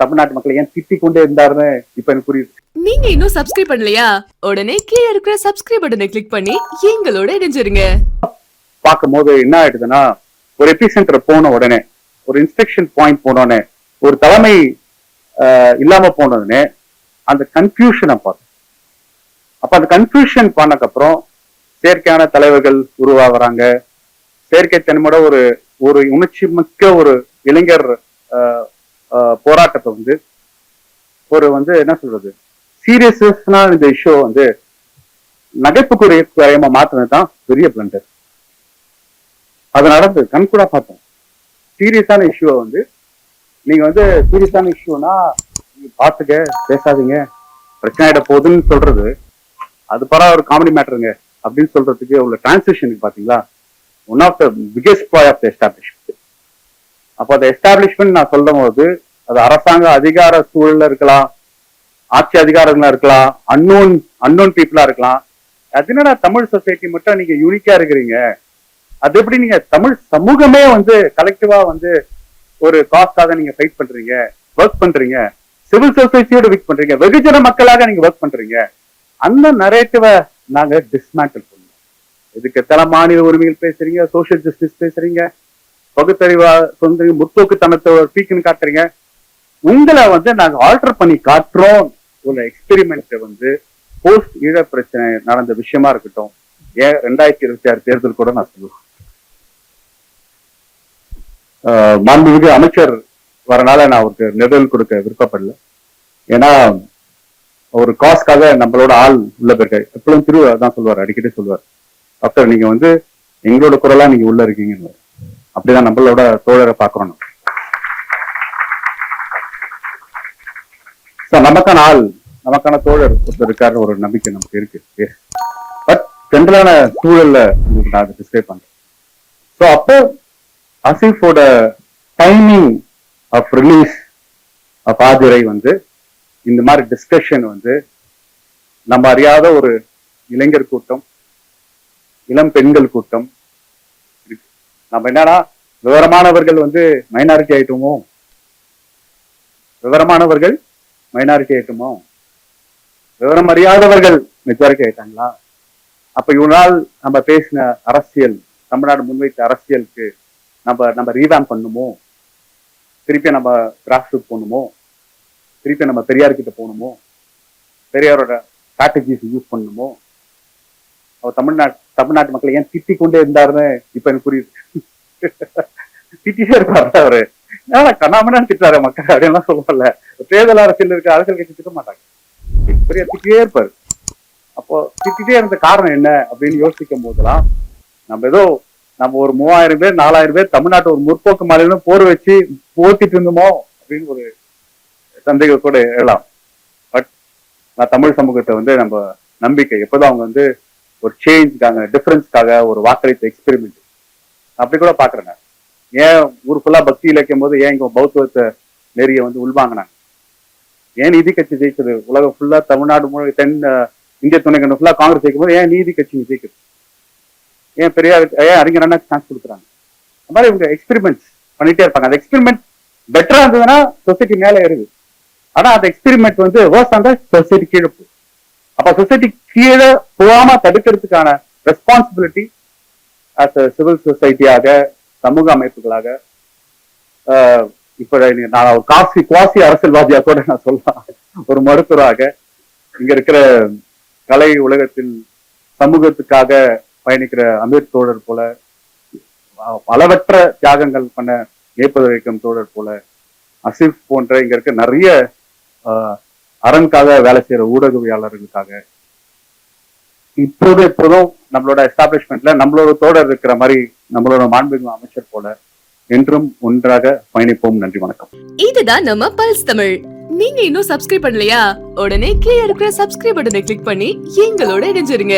தமிழ்நாட்டு மக்களை ஏன் திட்டிக் கொண்டே இருந்தாருன்னு இப்ப எனக்கு புரியுது. நீங்க இன்னும் சப்ஸ்கிரைப் பண்ணலையா? உடனே கீழே இருக்கிற சப்ஸ்கிரைப் பட்டனை கிளிக் பண்ணி எங்களோட இணைஞ்சிருங்க. பார்க்கும்போது என்ன ஆயிடுதுன்னா, ஒரு எபிசென்டர் போன உடனே, ஒரு இன்ஸ்பெக்ஷன் பாயிண்ட் போன உடனே, ஒரு தலைமை இல்லாம போன உடனே அந்த கன்ஃபியூஷனை பார்த்தோம். அப்ப அந்த கன்ஃபியூஷன் பண்ணக்கு அப்புறம் செயற்கையான தலைவர்கள் உருவாகுறாங்க. செயற்கைத்தன்மையோட ஒரு ஒரு உணர்ச்சி மிக்க ஒரு இளைஞர் போராட்டத்தை வந்து ஒரு வந்து என்ன சொல்றது, சீரியஸா இந்த இஷ்யூ வந்து நகைப்புக்குரிய மாத்தினதுதான் பெரிய பிளண்டர். அது நடந்து கண்கூடா பார்த்தோம். சீரியஸான இஷ்யூவை வந்து நீங்க வந்து சீரியஸான இஷ்யூனா நீங்க பாத்துக்க, பேசாதீங்க, பிரச்சனை ஆயிட போகுதுன்னு சொல்றது அது பரவ ஒரு காமெடி மேட்டருங்க அப்படின்னு சொல்றதுக்கு உள்ள டிரான்சிஷனுக்கு பாத்தீங்களா, one of the biggest boy of the establishment. அப்போ அந்த எஸ்டாப்ளிஷ்மெண்ட் நான் சொல்லும் போது அது அரசாங்க அதிகார சூழல்ல இருக்கலாம், ஆட்சி அதிகாரங்களா இருக்கலாம், அன்னோன் பீப்புளா இருக்கலாம். அது என்னடா தமிழ் சொசைட்டி மட்டும் நீங்க யூனிக்கா இருக்கிறீங்க, அது எப்படி நீங்க தமிழ் சமூகமே வந்து கலெக்டிவா வந்து ஒரு காஸ்டாக நீங்க ஃபைட் பண்றீங்க, ஒர்க் பண்றீங்க, சிவில் சொசைட்டியோட ஒர்க் பண்றீங்க, வெகுஜன மக்களாக நீங்க ஒர்க் பண்றீங்க. அந்த நரேட்டிவை நாங்க டிஸ்மேண்டில் பண்ணுவோம். இதுக்கு எத்தனை மாநில உரிமைகள் பேசுறீங்க, சோசியல் ஜஸ்டிஸ் பேசுறீங்க, பகுத்தறிவா சொந்த முற்போக்குத்தனத்தை பீக்குன்னு காட்டுறீங்க. உங்களை வந்து நாங்க ஆல்டர் பண்ணி காட்டுறோம். ஒரு எக்ஸ்பெரிமெண்ட் வந்து போஸ்ட் ஈழ பிரச்சனை நடந்த விஷயமா இருக்கட்டும், ஏன் 2026 தேர்தல் கூட நான் சொல்லுவேன். மாண்புமிகு அமைச்சர் வரனால நான் அவருக்கு நெருடல் கொடுக்க விருப்பப்படல. ஏன்னா ஒரு காஸ்க்காக நம்மளோட ஆள் உள்ள போயிருக்காரு. எப்பவும் தான் சொல்லுவார், அடிக்கடி சொல்லுவார், டாக்டர் நீங்க வந்து எங்களோட குரலா நீங்க உள்ள இருக்கீங்கன்னு. அப்படிதான் நம்மளோட தோழரை பாக்குறோம். நமக்கான ஆள், நமக்கான தோழர் ஒருத்தர் இருக்காரு, ஒரு நம்பிக்கை நமக்கு இருக்கு. பட் ஜென்ரலான சூழல்ல உங்களுக்கு நான் அதை டிஸ்கிரைப் பண்றேன். ஸோ அப்போ ஆசிஃபோட timing of release of Aathirai வந்து இந்த மாதிரி டிஸ்கஷன் வந்து நம்ம அறியாத ஒரு இளைஞர் கூட்டம், இளம் பெண்கள் கூட்டம் இருக்கு. நம்ம என்னன்னா விவரமானவர்கள் வந்து மைனாரிட்டி ஆயிட்டோமோ, விவரமானவர்கள் மைனாரிட்டி ஆயிட்டோமோ, விவரம் அறியாதவர்கள் மெஜாரிட்டி ஆயிட்டாங்களா? அப்ப இவ்வளவு நாள் நம்ம பேசின அரசியல், தமிழ்நாடு முன்வைத்த அரசியலுக்கு நம்ம ரீவாம் பண்ணுமோ, திருப்பி நம்ம கிராஸ் ரூட் போகணுமோ, திருப்பி நம்ம பெரியார் கிட்ட போகணுமோ, பெரியாரோட ஸ்ட்ராட்டஜிஸ் யூஸ் பண்ணணுமோ? அவர் தமிழ்நாட்டு மக்களை ஏன் திட்டிக் கொண்டே இருந்தாருன்னு இப்ப எனக்கு புரியுது. திட்டிட்டே இருப்பாரு அவரு. ஏன்னா கண்ணாமண்ணு திட்டாரு மக்கள் அப்படின்லாம் சொல்லுவாங்கல்ல. தேர்தல் அரசியல் இருக்க அரசியல் கட்சி திட்ட மாட்டாங்க, பெரிய திட்டிட்டே இருப்பாரு. அப்போ திட்டிட்டே இருந்த காரணம் என்ன அப்படின்னு யோசிக்கும் போதெல்லாம் நம்ம ஒரு 3000 பேர் 4000 பேர் தமிழ்நாட்டு ஒரு முற்போக்கு மாநிலம் போர் வச்சு போட்டிட்டு இருந்தோமோ அப்படின்னு ஒரு சந்தேகம் கூட எழலாம். பட் நான் தமிழ் சமூகத்தை வந்து நம்ம நம்பிக்கை எப்போதான் அவங்க வந்து ஒரு சேஞ்சுக்காக, டிஃபரன்ஸ்க்காக ஒரு வாக்களித்த எக்ஸ்பெரிமெண்ட் அப்படி கூட பாக்குறேங்க. ஏன் ஊர் ஃபுல்லா பக்தி இலக்கியம் போது ஏன் இங்க பௌத்தத்தை நெறிய வந்து உள்வாங்கினாங்க? ஏன் நீதி கட்சி ஜெயிச்சது? உலகம் ஃபுல்லா தமிழ்நாடு தென் இந்திய துணைக்கண்டம் ஃபுல்லா காங்கிரஸ் ஜெயிக்கும் போது ஏன் நீதி கட்சி ஜெயிக்குது? ஏன் பெரியார், ஏன் அறிஞர் அண்ணா சான்ஸ் கொடுக்குறாங்க? அந்த மாதிரி இவங்க எக்ஸ்பெரிமெண்ட்ஸ் பண்ணிட்டே இருப்பாங்க. அந்த எக்ஸ்பெரிமெண்ட் பெட்டரா இருந்ததுன்னா சொசைட்டி மேல ஏறுது. ஆனா அந்த எக்ஸ்பெரிமெண்ட் வந்து வேர்ஸ் அந்த சொசைட்டி கீழே போகும். அப்ப சொசைட்டி கீழே போகாம தடுக்கிறதுக்கான ரெஸ்பான்சிபிலிட்டி ஆஸ் அ சிவில் சொசைட்டியாக, சமூக அமைப்புகளாக, இப்ப நான் ஒரு குவாசி அரசியல்வாதியா கூட நான் சொல்லலாம், ஒரு மருத்துவராக, இங்க இருக்கிற கலை உலகத்தில் சமூகத்துக்காக பயணிக்கிற அமீர் தோழர் போல, பலவற்ற தியாகங்கள் பண்ண ஏற்பது வைக்கும் தோழர் போல, அசிஃப் போன்ற இங்க இருக்க நிறைய அரண்காக வேலை செய்யற ஊடகவியாளர்களுக்காக, எப்போதும் நம்மளோட எஸ்டாப்ளிஷ்மெண்ட்ல நம்மளோட தோழர் இருக்கிற மாதிரி நம்மளோட மாண்புமிகு அமைச்சர் போல என்றும் ஒன்றாக பயணிப்போம். நன்றி, வணக்கம். இதுதான் நம்ம பல்ஸ் தமிழ். நீங்க இன்னும் சப்ஸ்கிரைப் பண்ணலையா? உடனே கீழே இருக்கிற சப்ஸ்கிரைப் பட்டனை கிளிக் பண்ணி எங்களோட இணைஞ்சிருங்க.